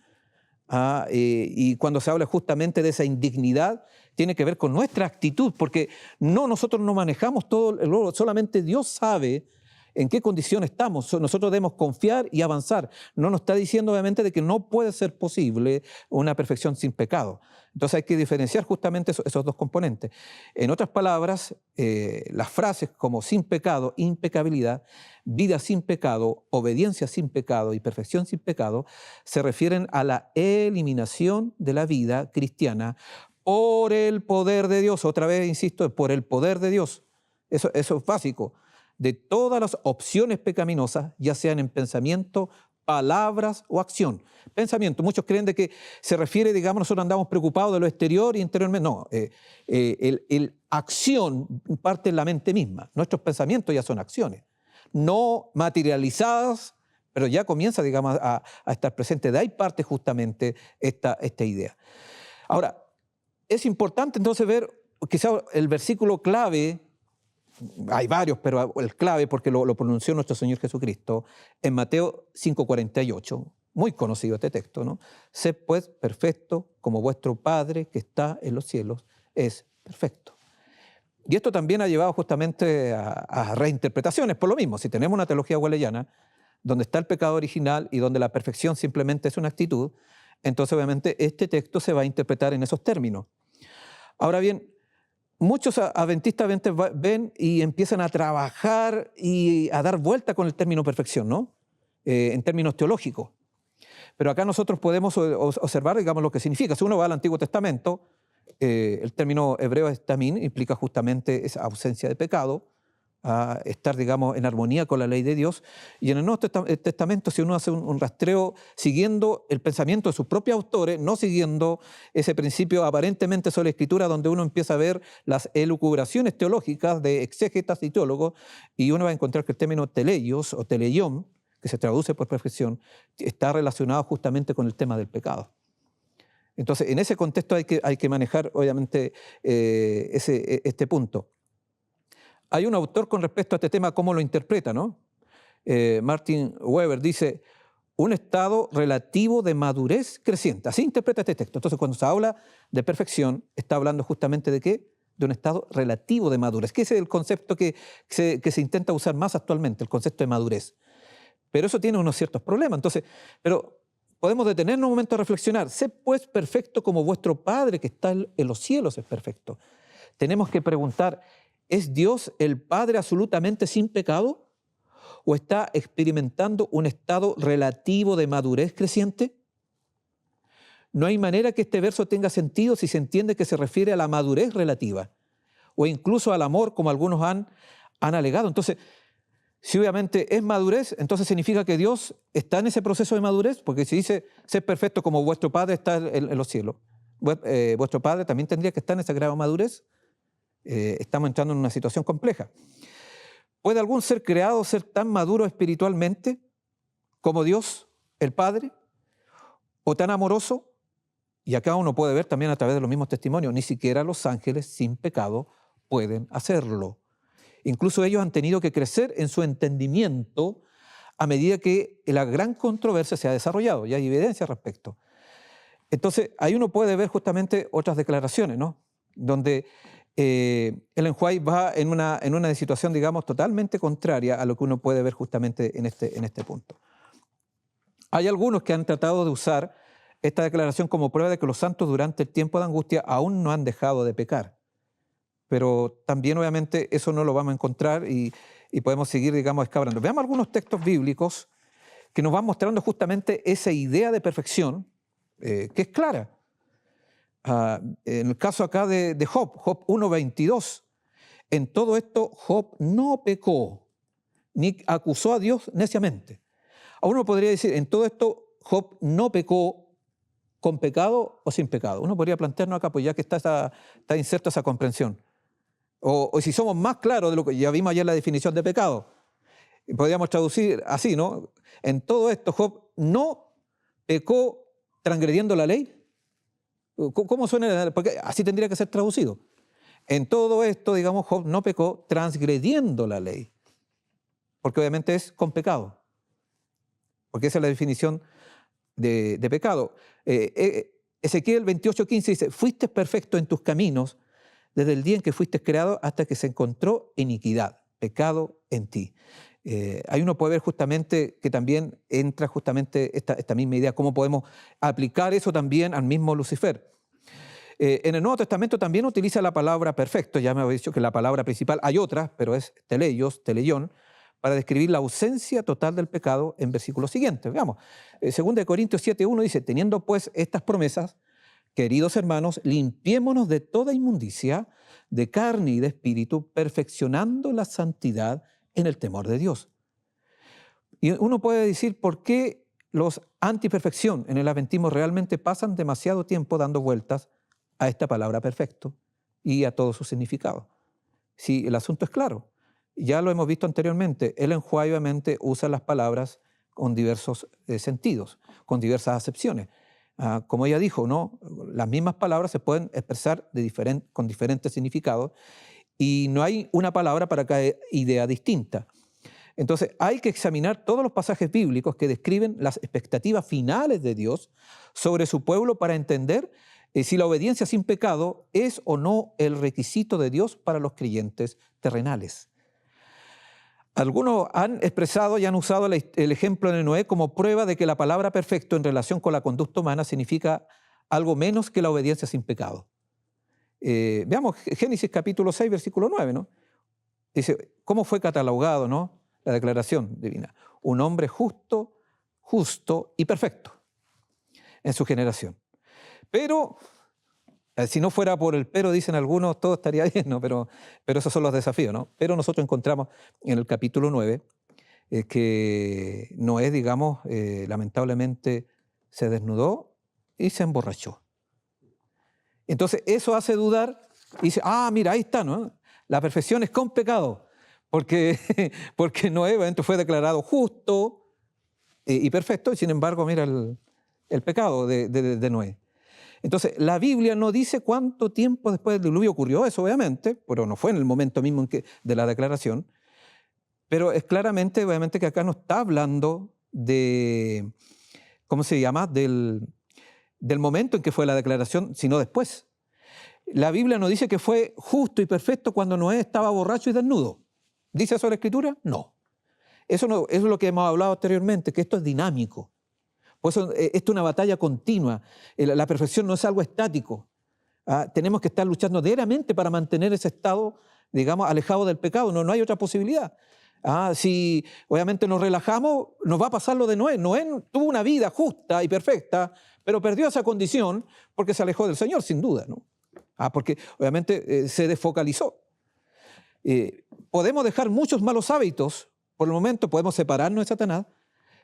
Y cuando se habla justamente de esa indignidad, tiene que ver con nuestra actitud, porque nosotros no manejamos todo el logro, solamente Dios sabe en qué condición estamos. Nosotros debemos confiar y avanzar. No nos está diciendo obviamente de que no puede ser posible una perfección sin pecado. Entonces hay que diferenciar justamente esos dos componentes. En otras palabras, las frases como sin pecado, impecabilidad, vida sin pecado, obediencia sin pecado y perfección sin pecado se refieren a la eliminación de la vida cristiana por el poder de Dios. Otra vez, insisto, por el poder de Dios. Eso es básico. De todas las opciones pecaminosas, ya sean en pensamiento, palabras o acción. Pensamiento, muchos creen de que se refiere, digamos, nosotros andamos preocupados de lo exterior y interiormente. No, acción parte en la mente misma. Nuestros pensamientos ya son acciones, no materializadas, pero ya comienza, digamos, a estar presente. De ahí parte justamente esta idea. Ahora, es importante entonces ver quizá el versículo clave. Hay varios, pero el clave, porque lo pronunció nuestro Señor Jesucristo, en Mateo 5:48, muy conocido este texto, ¿no? Sed pues perfecto como vuestro Padre que está en los cielos es perfecto. Y esto también ha llevado justamente a reinterpretaciones, por lo mismo, si tenemos una teología wellesiana, donde está el pecado original y donde la perfección simplemente es una actitud, entonces obviamente este texto se va a interpretar en esos términos. Ahora bien, muchos adventistas ven y empiezan a trabajar y a dar vuelta con el término perfección, ¿no? En términos teológicos. Pero acá nosotros podemos observar, digamos, lo que significa. Si uno va al Antiguo Testamento, el término hebreo es tamín, implica justamente esa ausencia de pecado, a estar, digamos, en armonía con la ley de Dios. Y en el Nuevo Testamento, si uno hace un rastreo siguiendo el pensamiento de sus propios autores, no siguiendo ese principio aparentemente sobre la Escritura, donde uno empieza a ver las elucubraciones teológicas de exégetas y teólogos, y uno va a encontrar que el término teleios o teleión, que se traduce por perfección, está relacionado justamente con el tema del pecado. Entonces, en ese contexto hay que manejar, obviamente, este punto. Hay un autor con respecto a este tema, cómo lo interpreta, ¿no? Martin Weber dice, un estado relativo de madurez creciente. Así interpreta este texto. Entonces, cuando se habla de perfección, está hablando justamente de ¿qué? De un estado relativo de madurez, que ese es el concepto que se intenta usar más actualmente, el concepto de madurez. Pero eso tiene unos ciertos problemas. Entonces, pero podemos detenernos un momento a reflexionar. Sé pues perfecto como vuestro Padre que está en los cielos es perfecto. Tenemos que preguntar, ¿es Dios el Padre absolutamente sin pecado? ¿O está experimentando un estado relativo de madurez creciente? No hay manera que este verso tenga sentido si se entiende que se refiere a la madurez relativa o incluso al amor, como algunos han alegado. Entonces, si obviamente es madurez, entonces significa que Dios está en ese proceso de madurez, porque si dice, sed perfecto como vuestro Padre está en los cielos, vuestro Padre también tendría que estar en ese grado de madurez. Estamos entrando en una situación compleja. ¿Puede algún ser creado ser tan maduro espiritualmente como Dios, el Padre? ¿O tan amoroso? Y acá uno puede ver también a través de los mismos testimonios, ni siquiera los ángeles sin pecado pueden hacerlo. Incluso ellos han tenido que crecer en su entendimiento a medida que la gran controversia se ha desarrollado, y hay evidencia al respecto. Entonces, ahí uno puede ver justamente otras declaraciones, ¿no? Donde Ellen White va en una situación, digamos, totalmente contraria a lo que uno puede ver justamente en este punto. Hay algunos que han tratado de usar esta declaración como prueba de que los santos durante el tiempo de angustia aún no han dejado de pecar. Pero también, obviamente, eso no lo vamos a encontrar y podemos seguir, digamos, escabrando. Veamos algunos textos bíblicos que nos van mostrando justamente esa idea de perfección que es clara. En el caso acá de Job 1:22, en todo esto Job no pecó, ni acusó a Dios neciamente. A uno podría decir, en todo esto Job no pecó con pecado o sin pecado. Uno podría plantearnos acá, pues ya que está inserta esa comprensión. O si somos más claros de lo que ya vimos ayer la definición de pecado, podríamos traducir así, ¿no? En todo esto Job no pecó transgrediendo la ley. ¿Cómo suena? Porque así tendría que ser traducido. En todo esto, digamos, Job no pecó transgrediendo la ley, porque obviamente es con pecado, porque esa es la definición de pecado. Ezequiel 28:15 dice, fuiste perfecto en tus caminos desde el día en que fuiste creado hasta que se encontró iniquidad, pecado en ti. Ahí uno puede ver justamente que también entra justamente esta misma idea, cómo podemos aplicar eso también al mismo Lucifer. En el Nuevo Testamento también utiliza la palabra perfecto, ya me había dicho que la palabra principal, hay otras, pero es teleios, teleión, para describir la ausencia total del pecado en versículos siguientes. Veamos, 2 Corintios 7:1 dice, teniendo pues estas promesas, queridos hermanos, limpiémonos de toda inmundicia, de carne y de espíritu, perfeccionando la santidad en el temor de Dios. Y uno puede decir, ¿por qué los antiperfección en el adventismo realmente pasan demasiado tiempo dando vueltas a esta palabra perfecto y a todo su significado? Sí, el asunto es claro. Ya lo hemos visto anteriormente. Ellen White obviamente usa las palabras con diversos sentidos, con diversas acepciones. Como ella dijo, ¿no? Las mismas palabras se pueden expresar con diferentes significados y no hay una palabra para cada idea distinta. Entonces hay que examinar todos los pasajes bíblicos que describen las expectativas finales de Dios sobre su pueblo para entender si la obediencia sin pecado es o no el requisito de Dios para los creyentes terrenales. Algunos han expresado y han usado el ejemplo de Noé como prueba de que la palabra perfecto en relación con la conducta humana significa algo menos que la obediencia sin pecado. Veamos Génesis capítulo 6, versículo 9, ¿no? Dice, ¿cómo fue catalogado, ¿no? La declaración divina? Un hombre justo, justo y perfecto en su generación. Pero, si no fuera por el pero, dicen algunos, todo estaría bien, ¿no? Pero esos son los desafíos, ¿no? Pero nosotros encontramos en el capítulo 9 que Noé, digamos, lamentablemente se desnudó y se emborrachó. Entonces, eso hace dudar y dice, mira, ahí está, ¿no? La perfección es con pecado, porque Noé obviamente fue declarado justo y perfecto, y sin embargo, mira el pecado de Noé. Entonces, la Biblia no dice cuánto tiempo después del diluvio ocurrió eso, obviamente, pero no fue en el momento mismo de la declaración, pero es claramente, obviamente, que acá no está hablando de, ¿cómo se llama?, del momento en que fue la declaración, sino después. La Biblia no dice que fue justo y perfecto cuando Noé estaba borracho y desnudo. ¿Dice eso la Escritura? No. Eso es lo que hemos hablado anteriormente, que esto es dinámico. Por eso esto es una batalla continua. La perfección no es algo estático. Tenemos que estar luchando diariamente para mantener ese estado, digamos, alejado del pecado. No hay otra posibilidad. Si obviamente nos relajamos, nos va a pasar lo de Noé. Noé tuvo una vida justa y perfecta, pero perdió esa condición porque se alejó del Señor, sin duda, ¿no? Porque obviamente se desfocalizó. Podemos dejar muchos malos hábitos, por el momento podemos separarnos de Satanás,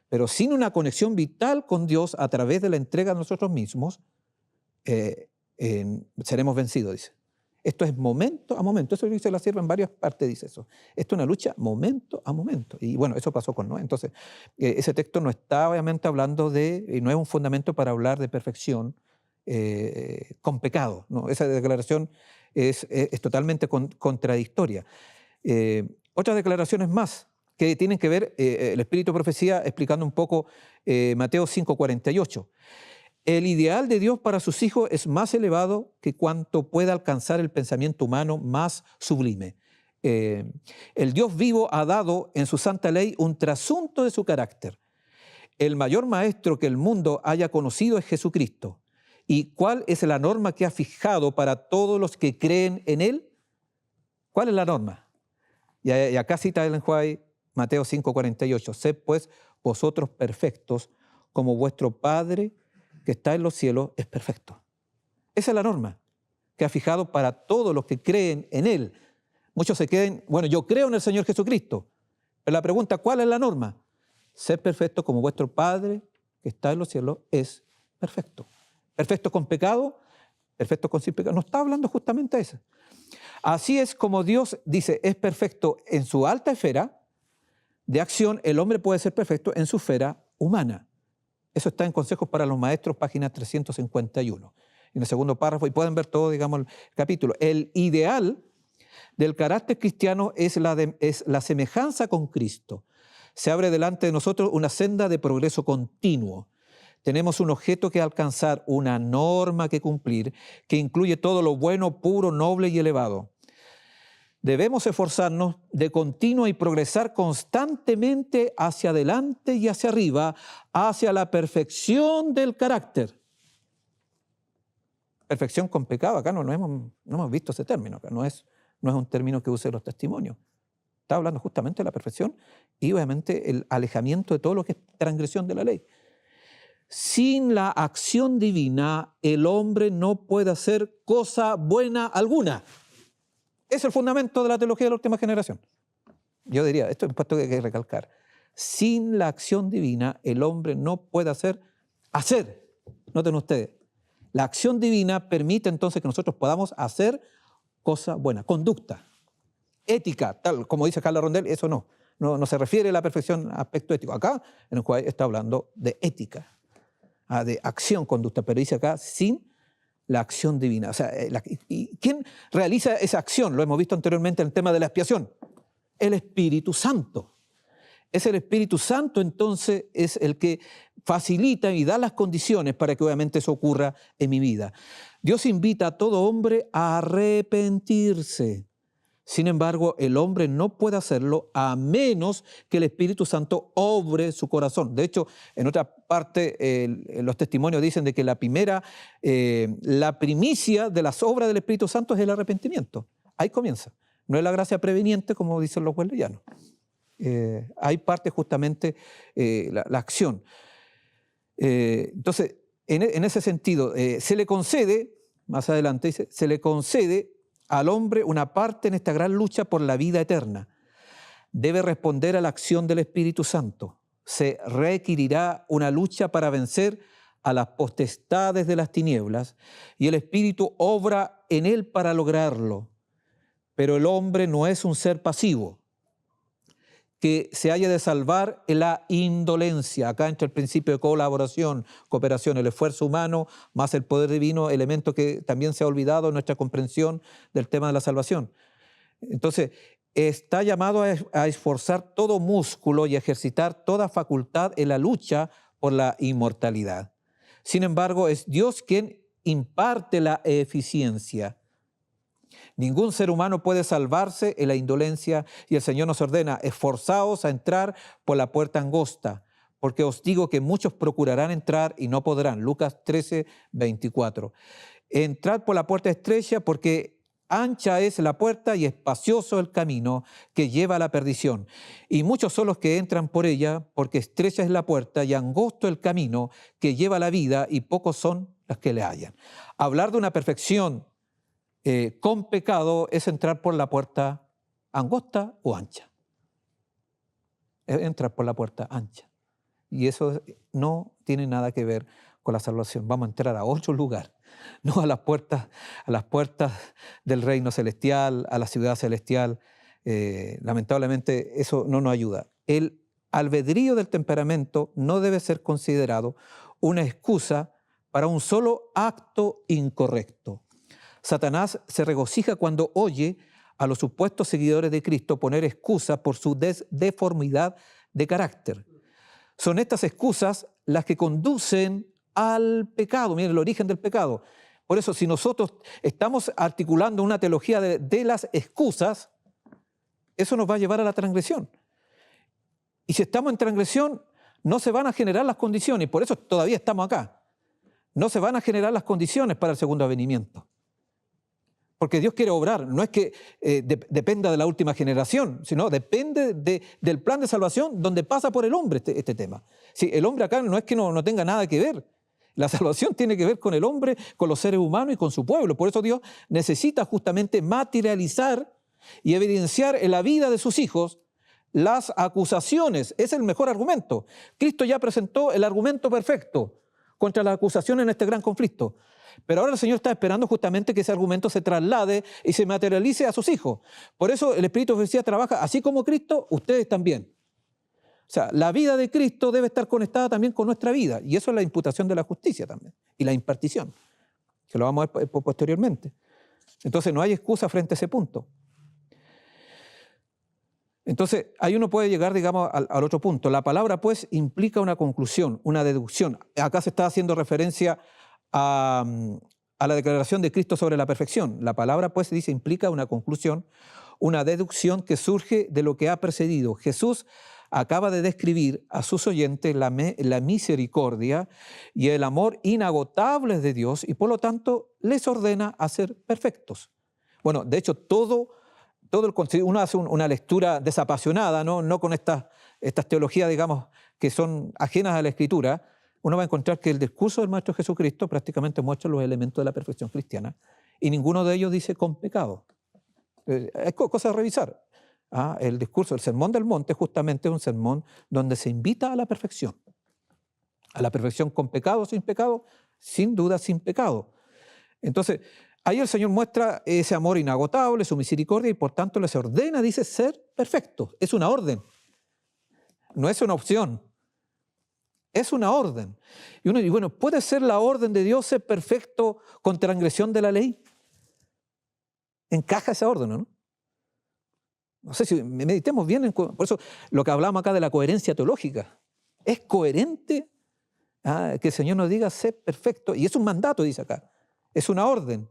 pero sin una conexión vital con Dios a través de la entrega de nosotros mismos, seremos vencidos, dice. Esto es momento a momento. Eso dice la sierva en varias partes, dice eso. Esto es una lucha momento a momento. Y bueno, eso pasó con Noé. Entonces, ese texto no está obviamente hablando no es un fundamento para hablar de perfección con pecado, ¿no? Esa declaración es totalmente contradictoria. Otras declaraciones más que tienen que ver, el Espíritu de Profecía explicando un poco Mateo 5:48. El ideal de Dios para sus hijos es más elevado que cuanto pueda alcanzar el pensamiento humano más sublime. El Dios vivo ha dado en su santa ley un trasunto de su carácter. El mayor maestro que el mundo haya conocido es Jesucristo. ¿Y cuál es la norma que ha fijado para todos los que creen en Él? ¿Cuál es la norma? Y acá cita Ellen White Mateo 5:48. Sed pues vosotros perfectos como vuestro Padre que está en los cielos es perfecto. Esa es la norma que ha fijado para todos los que creen en Él. Muchos se queden, bueno, yo creo en el Señor Jesucristo. Pero la pregunta, ¿cuál es la norma? Sed perfecto como vuestro Padre que está en los cielos es perfecto. Perfecto con pecado, perfecto con sin pecado. No está hablando justamente de eso. Así es como Dios dice, es perfecto en su alta esfera de acción, el hombre puede ser perfecto en su esfera humana. Eso está en Consejos para los Maestros, página 351. En el segundo párrafo, y pueden ver todo, digamos, el capítulo. El ideal del carácter cristiano es la semejanza con Cristo. Se abre delante de nosotros una senda de progreso continuo. Tenemos un objeto que alcanzar, una norma que cumplir, que incluye todo lo bueno, puro, noble y elevado. Debemos esforzarnos de continuo y progresar constantemente hacia adelante y hacia arriba, hacia la perfección del carácter. Perfección con pecado, acá no hemos visto ese término, acá no es un término que use los testimonios. Está hablando justamente de la perfección y obviamente el alejamiento de todo lo que es transgresión de la ley. Sin la acción divina, el hombre no puede hacer cosa buena alguna. Es el fundamento de la teología de la última generación. Yo diría, esto es un puesto que hay que recalcar. Sin la acción divina, el hombre no puede hacer. Noten ustedes, la acción divina permite entonces que nosotros podamos hacer cosa buena, conducta, ética, tal como dice Carla Rondel, eso no se refiere a la perfección aspecto ético. Acá, en el cual está hablando de ética, de acción, conducta, pero dice acá sin la acción divina. O sea, ¿y quién realiza esa acción? Lo hemos visto anteriormente en el tema de la expiación. El Espíritu Santo. Es el Espíritu Santo, entonces, es el que facilita y da las condiciones para que obviamente eso ocurra en mi vida. Dios invita a todo hombre a arrepentirse. Sin embargo, el hombre no puede hacerlo a menos que el Espíritu Santo obre su corazón. De hecho, en otra parte, los testimonios dicen de que la primicia de las obras del Espíritu Santo es el arrepentimiento. Ahí comienza. No es la gracia preveniente, como dicen los wesleyanos. Hay parte justamente la acción. Entonces, en ese sentido, se le concede, más adelante dice, se le concede al hombre una parte en esta gran lucha por la vida eterna. Debe responder a la acción del Espíritu Santo. Se requerirá una lucha para vencer a las potestades de las tinieblas y el Espíritu obra en él para lograrlo. Pero el hombre no es un ser pasivo que se haya de salvar en la indolencia. Acá entra el principio de colaboración, cooperación, el esfuerzo humano más el poder divino, elemento que también se ha olvidado en nuestra comprensión del tema de la salvación. Entonces, está llamado a esforzar todo músculo y a ejercitar toda facultad en la lucha por la inmortalidad. Sin embargo, es Dios quien imparte la eficiencia. Ningún ser humano puede salvarse en la indolencia y el Señor nos ordena, esforzaos a entrar por la puerta angosta, porque os digo que muchos procurarán entrar y no podrán. Lucas 13, 24. Entrad por la puerta estrecha porque ancha es la puerta y espacioso el camino que lleva a la perdición. Y muchos son los que entran por ella, porque estrecha es la puerta y angosto el camino que lleva a la vida y pocos son los que le hallan. Hablar de una perfección con pecado es entrar por la puerta angosta o ancha. Es entrar por la puerta ancha. Y eso no tiene nada que ver con la salvación. Vamos a entrar a otro lugar, no a las puertas del reino celestial, a la ciudad celestial. Lamentablemente eso no nos ayuda. El albedrío del temperamento no debe ser considerado una excusa para un solo acto incorrecto. Satanás se regocija cuando oye a los supuestos seguidores de Cristo poner excusas por su deformidad de carácter. Son estas excusas las que conducen al pecado. Miren, el origen del pecado. Por eso, si nosotros estamos articulando una teología de las excusas, eso nos va a llevar a la transgresión. Y si estamos en transgresión, no se van a generar las condiciones. Por eso todavía estamos acá. No se van a generar las condiciones para el segundo avenimiento. Porque Dios quiere obrar, no es que dependa de la última generación, sino depende del plan de salvación donde pasa por el hombre este tema. Sí, el hombre acá no es que no tenga nada que ver. La salvación tiene que ver con el hombre, con los seres humanos y con su pueblo. Por eso Dios necesita justamente materializar y evidenciar en la vida de sus hijos las acusaciones. Es el mejor argumento. Cristo ya presentó el argumento perfecto contra las acusaciones en este gran conflicto. Pero ahora el Señor está esperando justamente que ese argumento se traslade y se materialice a sus hijos. Por eso el Espíritu de Profecía trabaja así como Cristo, ustedes también. O sea, la vida de Cristo debe estar conectada también con nuestra vida. Y eso es la imputación de la justicia también. Y la impartición, que lo vamos a ver posteriormente. Entonces no hay excusa frente a ese punto. Entonces, ahí uno puede llegar, digamos, al otro punto. La palabra, pues, implica una conclusión, una deducción. Acá se está haciendo referencia a la declaración de Cristo sobre la perfección. La palabra, pues, dice, implica una conclusión, una deducción que surge de lo que ha precedido. Jesús acaba de describir a sus oyentes la misericordia y el amor inagotables de Dios y por lo tanto les ordena a ser perfectos. Bueno, de hecho, todo el contenido, uno hace una lectura desapasionada, no con estas teologías, digamos, que son ajenas a la Escritura, uno va a encontrar que el discurso del Maestro Jesucristo prácticamente muestra los elementos de la perfección cristiana y ninguno de ellos dice con pecado. Es cosa de revisar. El discurso, el Sermón del Monte, justamente es un sermón donde se invita a la perfección con pecado o sin pecado, sin duda sin pecado. Entonces, ahí el Señor muestra ese amor inagotable, su misericordia, y por tanto les ordena, dice, ser perfectos. Es una orden, no es una opción, es una orden. Y uno dice, bueno, ¿puede ser la orden de Dios ser perfecto con transgresión de la ley? ¿Encaja esa orden o no? No sé si meditemos bien, por eso lo que hablamos acá de la coherencia teológica. ¿Es coherente que el Señor nos diga ser perfecto? Y es un mandato, dice acá, es una orden.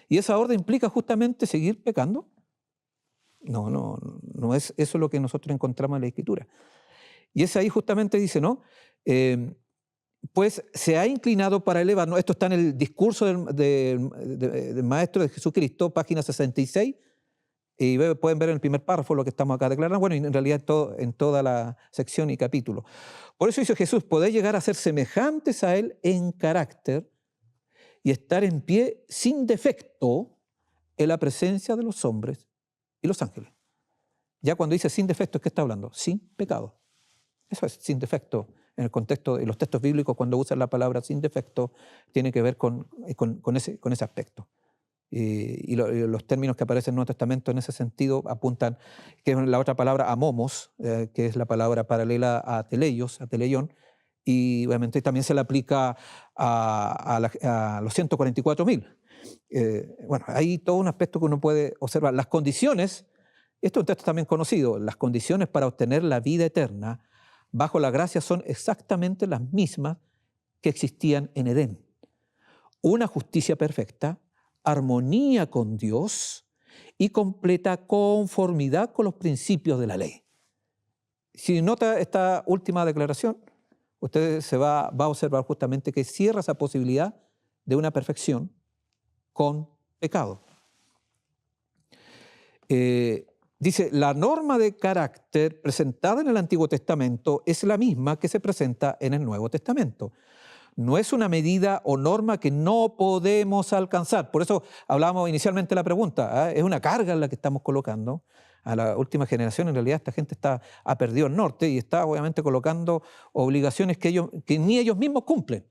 ¿Y esa orden implica justamente seguir pecando? No es eso lo que nosotros encontramos en la Escritura. Y es ahí justamente dice, ¿no? Pues se ha inclinado para elevarnos. Esto está en el discurso del Maestro de Jesucristo, página 66, y pueden ver en el primer párrafo lo que estamos acá declarando, bueno, y en realidad en toda la sección y capítulo. Por eso dice Jesús, podéis llegar a ser semejantes a Él en carácter y estar en pie sin defecto en la presencia de los hombres y los ángeles. Ya cuando dice sin defecto, ¿qué está hablando? Sin pecado. Eso es sin defecto. En el contexto de los textos bíblicos, cuando usan la palabra sin defecto, tiene que ver con ese aspecto. Y los términos que aparecen en el Nuevo Testamento en ese sentido apuntan, que es la otra palabra amomos, que es la palabra paralela a teleion, y obviamente también se le aplica a los 144.000. Bueno, hay todo un aspecto que uno puede observar. Las condiciones, esto es un texto también conocido, las condiciones para obtener la vida eterna bajo la gracia son exactamente las mismas que existían en Edén. Una justicia perfecta, armonía con Dios y completa conformidad con los principios de la ley. Si nota esta última declaración, usted va a observar justamente que cierra esa posibilidad de una perfección con pecado. Dice, la norma de carácter presentada en el Antiguo Testamento es la misma que se presenta en el Nuevo Testamento. No es una medida o norma que no podemos alcanzar. Por eso hablábamos inicialmente de la pregunta, es una carga en la que estamos colocando a la última generación. En realidad esta gente ha perdido el norte y está obviamente colocando obligaciones que ni ellos mismos cumplen.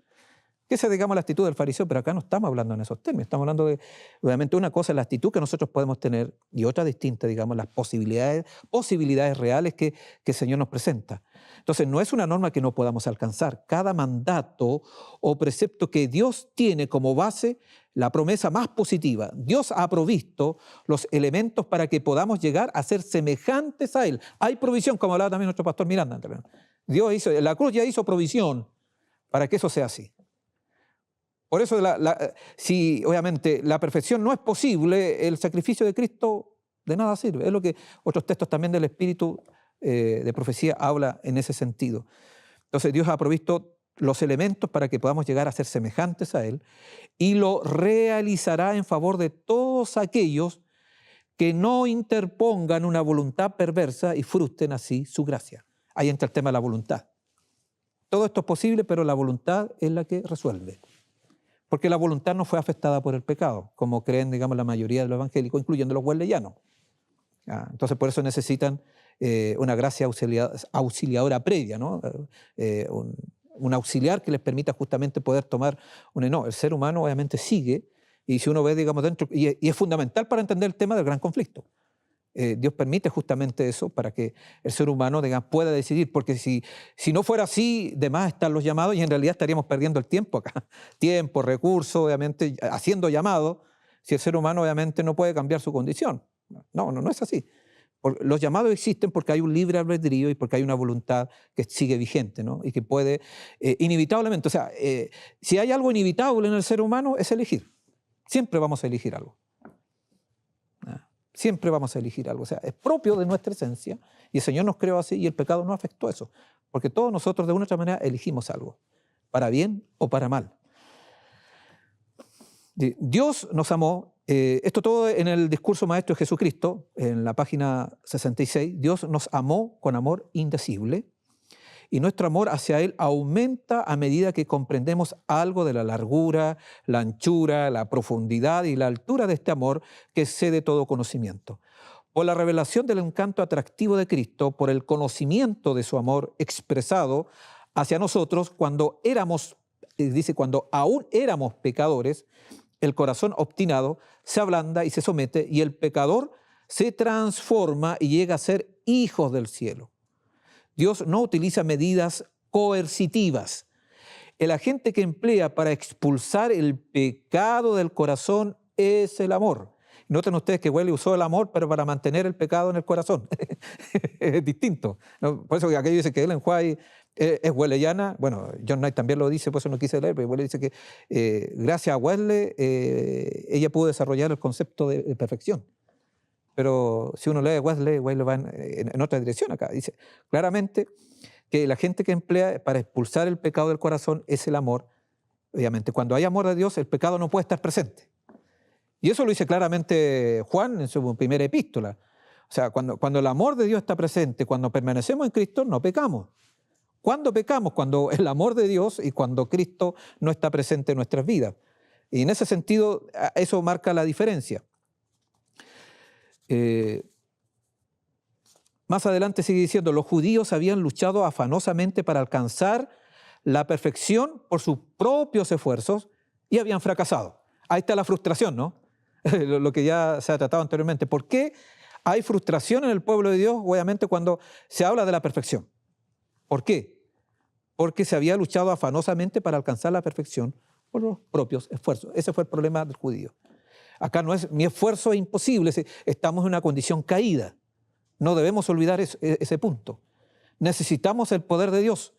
Que esa es, digamos, la actitud del fariseo, pero acá no estamos hablando en esos términos. Estamos hablando de, obviamente, una cosa es la actitud que nosotros podemos tener y otra distinta, digamos, las posibilidades reales que el Señor nos presenta. Entonces, no es una norma que no podamos alcanzar. Cada mandato o precepto que Dios tiene como base la promesa más positiva. Dios ha provisto los elementos para que podamos llegar a ser semejantes a Él. Hay provisión, como hablaba también nuestro pastor Miranda. Dios la cruz ya hizo provisión para que eso sea así. Por eso, si obviamente la perfección no es posible, el sacrificio de Cristo de nada sirve. Es lo que otros textos también del Espíritu de profecía habla en ese sentido. Entonces Dios ha provisto los elementos para que podamos llegar a ser semejantes a Él y lo realizará en favor de todos aquellos que no interpongan una voluntad perversa y frustren así su gracia. Ahí entra el tema de la voluntad. Todo esto es posible, pero la voluntad es la que resuelve. Porque la voluntad no fue afectada por el pecado, como creen, digamos, la mayoría de los evangélicos, incluyendo los wesleyanos. Entonces, por eso necesitan una gracia auxiliadora previa, ¿no? Un auxiliar que les permita justamente poder tomar no, el ser humano obviamente sigue, y si uno ve, digamos, dentro, y es fundamental para entender el tema del gran conflicto. Dios permite justamente eso para que el ser humano, digamos, pueda decidir, porque si no fuera así, de más están los llamados y en realidad estaríamos perdiendo el tiempo acá. Tiempo, recursos, obviamente, haciendo llamados, si el ser humano obviamente no puede cambiar su condición. No es así. Los llamados existen porque hay un libre albedrío y porque hay una voluntad que sigue vigente, ¿no? Y que puede, inevitablemente, o sea, si hay algo inevitable en el ser humano es elegir. Siempre vamos a elegir algo. Siempre vamos a elegir algo. O sea, es propio de nuestra esencia y el Señor nos creó así y el pecado no afectó eso. Porque todos nosotros de una u otra manera elegimos algo, para bien o para mal. Dios nos amó, esto todo en el discurso maestro de Jesucristo, en la página 66, Dios nos amó con amor indecible y nuestro amor hacia Él aumenta a medida que comprendemos algo de la largura, la anchura, la profundidad y la altura de este amor que excede todo conocimiento. Por la revelación del encanto atractivo de Cristo, por el conocimiento de su amor expresado hacia nosotros cuando éramos, dice, cuando aún éramos pecadores, el corazón obstinado se ablanda y se somete y el pecador se transforma y llega a ser hijos del cielo. Dios no utiliza medidas coercitivas. El agente que emplea para expulsar el pecado del corazón es el amor. Noten ustedes que Wesley usó el amor, pero para mantener el pecado en el corazón. Es distinto, ¿no? Por eso que aquello dice que Ellen White es wesleyana. Bueno, John Knight también lo dice, por eso no quise leer, pero Wesley dice que gracias a Wesley ella pudo desarrollar el concepto de perfección. Pero si uno lee Wesley va en otra dirección acá. Dice claramente que la gente que emplea para expulsar el pecado del corazón es el amor. Obviamente, cuando hay amor de Dios, el pecado no puede estar presente. Y eso lo dice claramente Juan en su primera epístola. O sea, cuando el amor de Dios está presente, cuando permanecemos en Cristo, no pecamos. ¿Cuándo pecamos? Cuando el amor de Dios y cuando Cristo no está presente en nuestras vidas. Y en ese sentido, eso marca la diferencia. Más adelante sigue diciendo, los judíos habían luchado afanosamente para alcanzar la perfección por sus propios esfuerzos y habían fracasado. Ahí está la frustración, ¿no? Lo que ya se ha tratado anteriormente. ¿Por qué hay frustración en el pueblo de Dios, obviamente, cuando se habla de la perfección? ¿Por qué? Porque se había luchado afanosamente para alcanzar la perfección por los propios esfuerzos. Ese fue el problema del judío. Acá no es mi esfuerzo es imposible, estamos en una condición caída. No debemos olvidar ese punto. Necesitamos el poder de Dios.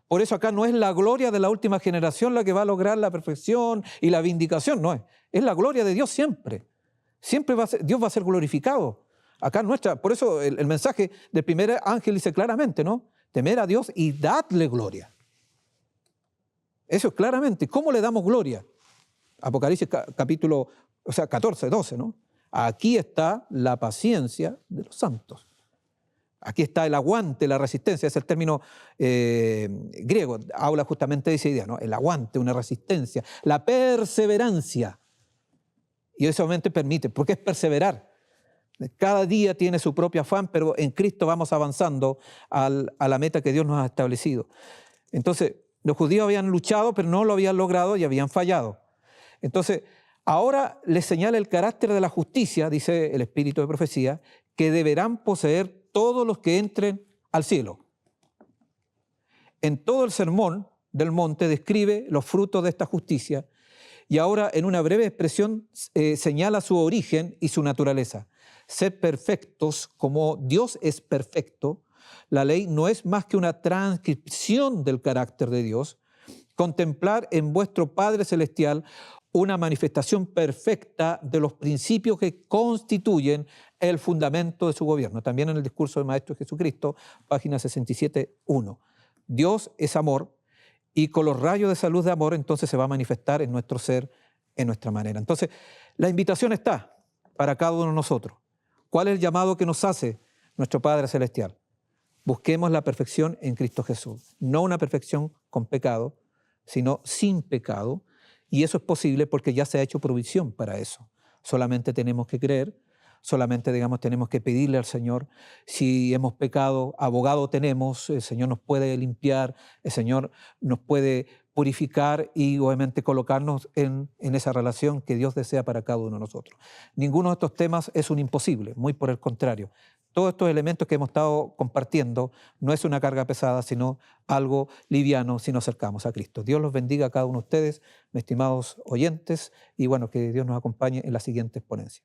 Por eso acá no es la gloria de la última generación la que va a lograr la perfección y la vindicación, no es. Es la gloria de Dios siempre. Siempre Dios va a ser glorificado. Acá por eso el mensaje del primer ángel dice claramente, ¿no? Temer a Dios y dadle gloria. Eso es claramente. ¿Cómo le damos gloria? Apocalipsis capítulo 14, 12, ¿no? Aquí está la paciencia de los santos. Aquí está el aguante, la resistencia, es el término griego, habla justamente de esa idea, ¿no? El aguante, una resistencia, la perseverancia. Y eso obviamente permite, porque es perseverar. Cada día tiene su propio afán, pero en Cristo vamos avanzando a la meta que Dios nos ha establecido. Entonces, los judíos habían luchado, pero no lo habían logrado y habían fallado. Entonces, ahora les señala el carácter de la justicia, dice el Espíritu de Profecía, que deberán poseer todos los que entren al cielo. En todo el sermón del monte describe los frutos de esta justicia y ahora en una breve expresión señala su origen y su naturaleza. Ser perfectos como Dios es perfecto. La ley no es más que una transcripción del carácter de Dios. Contemplar en vuestro Padre Celestial una manifestación perfecta de los principios que constituyen el fundamento de su gobierno. También en el discurso del Maestro Jesucristo, página 67.1. Dios es amor y con los rayos de esa luz de amor entonces se va a manifestar en nuestro ser, en nuestra manera. Entonces, la invitación está para cada uno de nosotros. ¿Cuál es el llamado que nos hace nuestro Padre Celestial? Busquemos la perfección en Cristo Jesús. No una perfección con pecado, sino sin pecado. Y eso es posible porque ya se ha hecho provisión para eso. Solamente tenemos que creer, solamente, tenemos que pedirle al Señor. Si hemos pecado, abogado tenemos, el Señor nos puede limpiar, el Señor nos puede purificar y obviamente colocarnos en esa relación que Dios desea para cada uno de nosotros. Ninguno de estos temas es un imposible, muy por el contrario. Todos estos elementos que hemos estado compartiendo no es una carga pesada, sino algo liviano si nos acercamos a Cristo. Dios los bendiga a cada uno de ustedes, mis estimados oyentes, y bueno, que Dios nos acompañe en la siguiente exponencia.